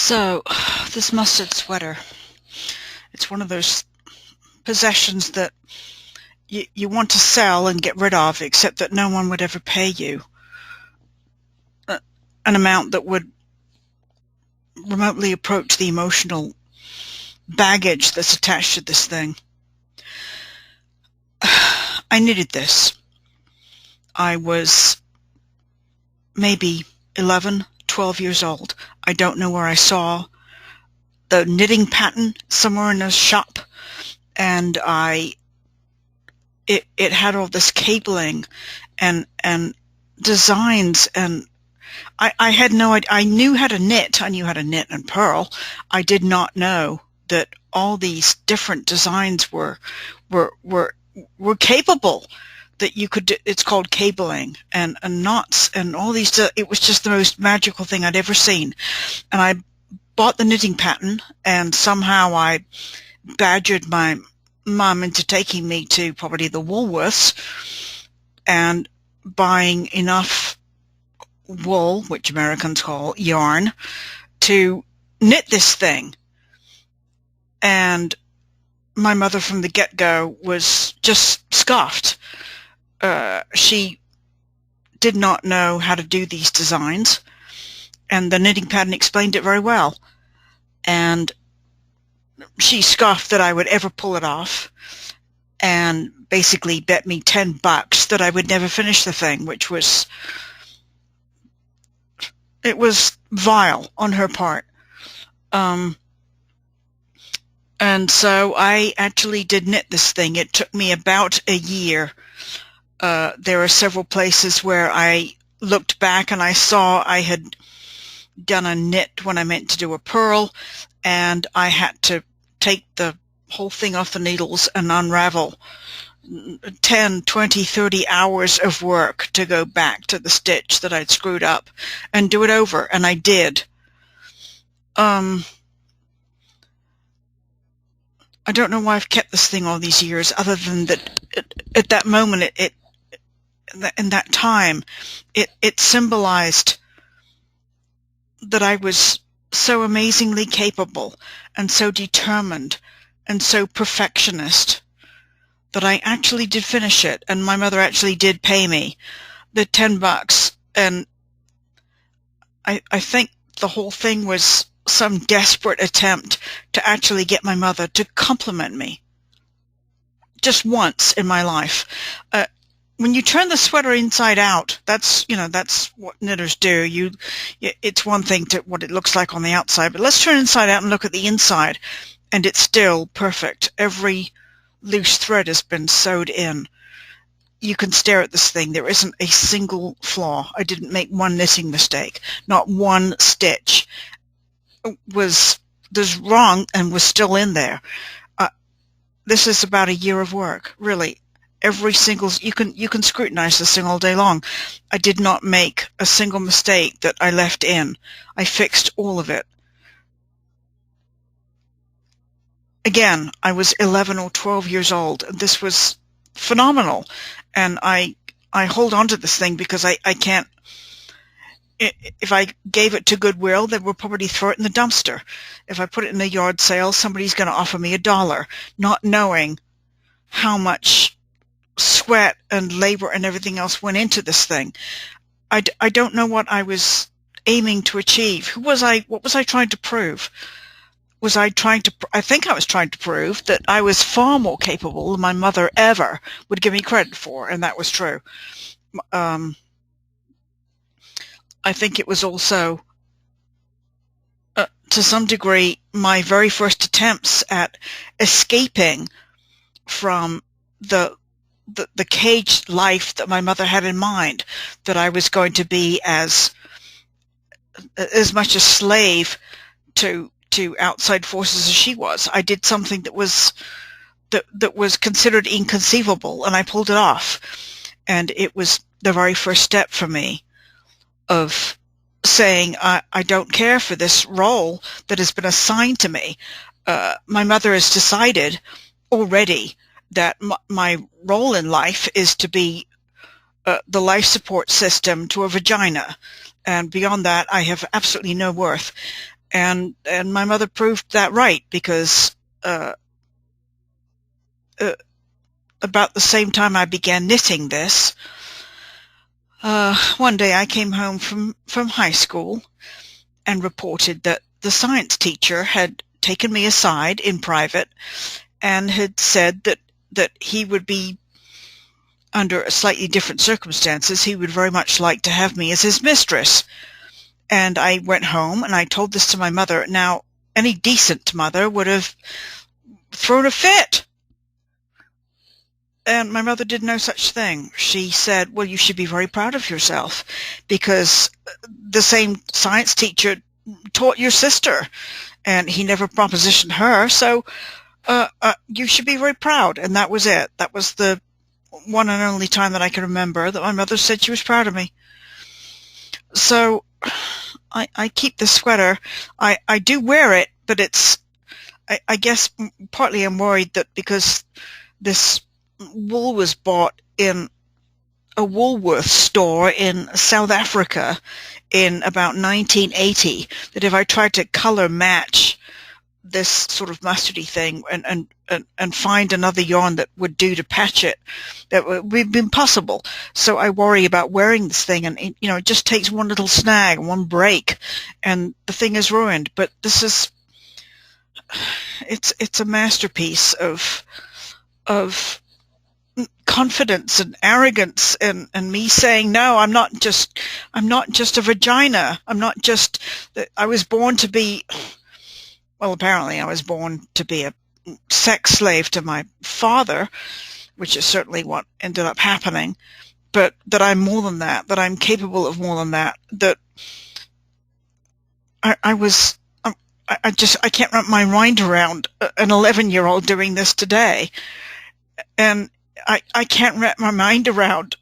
So, this mustard sweater, it's one of those possessions that you want to sell and get rid of, except that no one would ever pay you an amount that would remotely approach the emotional baggage that's attached to this thing. I needed this. I was maybe 11, 12 years old. I don't know where I saw the knitting pattern somewhere in a shop, and it had all this cabling and designs, and I had no idea. I knew how to knit. I knew how to knit and purl. I did not know that all these different designs were capable, that you could do. It's called cabling and knots and all these. It was just the most magical thing I'd ever seen. And I bought the knitting pattern, and somehow I badgered my mum into taking me to probably the Woolworths and buying enough wool, which Americans call yarn, to knit this thing. And my mother from the get-go was just scoffed. She did not know how to do these designs, and the knitting pattern explained it very well. And she scoffed that I would ever pull it off, and basically bet me $10 that I would never finish the thing, which was, it was vile on her part. And so I actually did knit this thing. It took me about a year. There are several places where I looked back and I saw I had done a knit when I meant to do a purl, and I had to take the whole thing off the needles and unravel 10, 20, 30 hours of work to go back to the stitch that I'd screwed up and do it over, and I did. I don't know why I've kept this thing all these years, other than that at that moment, in that time, it symbolized that I was so amazingly capable and so determined and so perfectionist that I actually did finish it, and my mother actually did pay me the $10. And I think the whole thing was some desperate attempt to actually get my mother to compliment me just once in my life. When you turn the sweater inside out, that's what knitters do. It's one thing to what it looks like on the outside, but let's turn it inside out and look at the inside, and it's still perfect. Every loose thread has been sewed in. You can stare at this thing. There isn't a single flaw. I didn't make one knitting mistake. Not one stitch was wrong and was still in there. This is about a year of work, really. Every single, you can scrutinize this thing all day long. I did not make a single mistake that I left in. I fixed all of it. Again, I was 11 or 12 years old. This was phenomenal, and I hold on to this thing because I can't. If I gave it to Goodwill, they would probably throw it in the dumpster. If I put it in a yard sale, somebody's going to offer me $1, not knowing how much sweat and labor and everything else went into this thing. I don't know what I was aiming to achieve. What was I trying to prove? I think I was trying to prove that I was far more capable than my mother ever would give me credit for, and that was true. I think it was also, to some degree, my very first attempts at escaping from the caged life that my mother had in mind, that I was going to be as much a slave to outside forces as she was. I did something that was considered inconceivable, and I pulled it off. And it was the very first step for me of saying, I don't care for this role that has been assigned to me. My mother has decided already that my role in life is to be the life support system to a vagina, and beyond that I have absolutely no worth. And my mother proved that right, because uh, uh, about the same time I began knitting this, one day I came home from high school and reported that the science teacher had taken me aside in private and had said that he would be, under slightly different circumstances, he would very much like to have me as his mistress. And I went home and I told this to my mother. Now, any decent mother would have thrown a fit. And my mother did no such thing. She said, well, you should be very proud of yourself, because the same science teacher taught your sister, and he never propositioned her, so you should be very proud. And that was it. That was the one and only time that I can remember that my mother said she was proud of me. So I keep the sweater. I do wear it, but it's, I guess partly I'm worried that because this wool was bought in a Woolworth store in South Africa in about 1980, that if I tried to color match this sort of mustardy thing and find another yarn that would do to patch it, that would be impossible. So I worry about wearing this thing, and it just takes one little snag, one break, and the thing is ruined. But this is, it's a masterpiece of confidence and arrogance, and me saying, no, I'm not just a vagina. I'm not just that I was born to be, well, apparently I was born to be a sex slave to my father, which is certainly what ended up happening, but that I'm more than that I'm capable of more than that I can't wrap my mind around an 11-year-old doing this today. And I can't wrap my mind around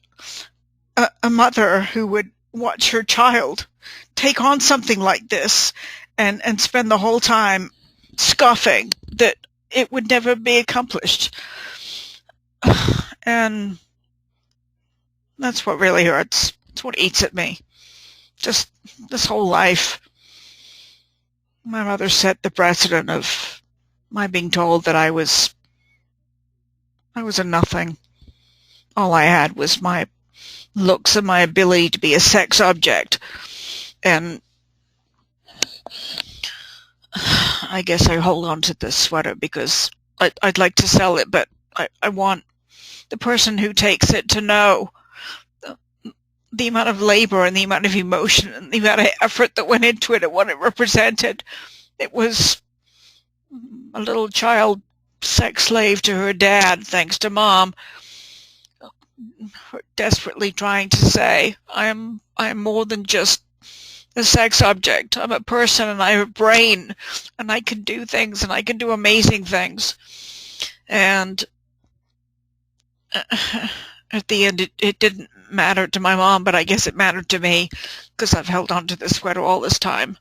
a mother who would watch her child take on something like this and spend the whole time scoffing that it would never be accomplished. And that's what really hurts. It's what eats at me. Just this whole life. My mother set the precedent of my being told that I was a nothing. All I had was my looks and my ability to be a sex object. And I guess I hold on to this sweater because I'd like to sell it, but I want the person who takes it to know the amount of labor and the amount of emotion and the amount of effort that went into it and what it represented. It was a little child sex slave to her dad, thanks to Mom, desperately trying to say, I'm more than just a sex object. I'm a person, and I have a brain, and I can do things, and I can do amazing things. And at the end, it didn't matter to my mom, but I guess it mattered to me because I've held on to this sweater all this time.